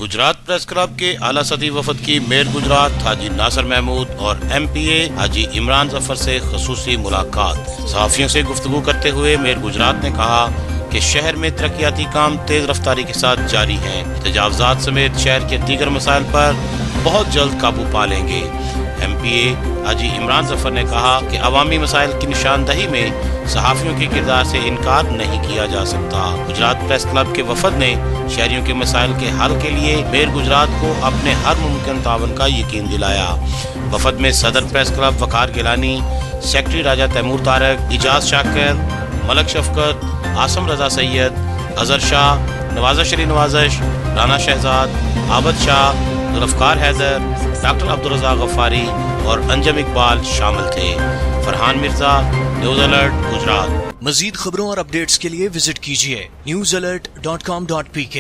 Gujarat press club के आला सदी वफद की मेयर गुजरात हाजी नासिर महमूद और MPA हाजी इमरान जफर से खसूसी मुलाकात। सहाफियों से गुफ्तगू करते हुए मेयर गुजरात ने कहा कि शहर में तरक्याती काम तेज रफ्तारी के साथ जारी हैं। तजावजात समेत शहर के दीगर मसाइल पर बहुत जल्द काबू पा लेंगे। MPA हाजी इमरान जफर ने कहा कि अवामी मसाइल की निशानदही में सहाफियों के किरदार से इनकार नहीं किया जा सकता। गुजरात प्रेस क्लब के वफद ने शहरियों के मसाइल के हल के लिए मेयर गुजरात को अपने हर मुमकिन तावन का यकीन दिलाया। वफद में सदर प्रेस क्लब वकार गिलानी, सेक्रेटरी राजा तैमूर तारक, इजाज शाकिर, मलक शफकत, आसम रजा सैयद, अजहर शाह, नवाज़ा शरी नवाज़श, राना शहजाद, आबद शाह, जुल्फ़कार हैदर, डॉक्टर अब्दुल रज़ाक गफ़ारी और अंजम इकबाल शामिल थे। Farhan Mirza, news alert Gujarat. मज़ीद खबरों और अपडेट्स के लिए विजिट कीजिए newsalert.com.pk।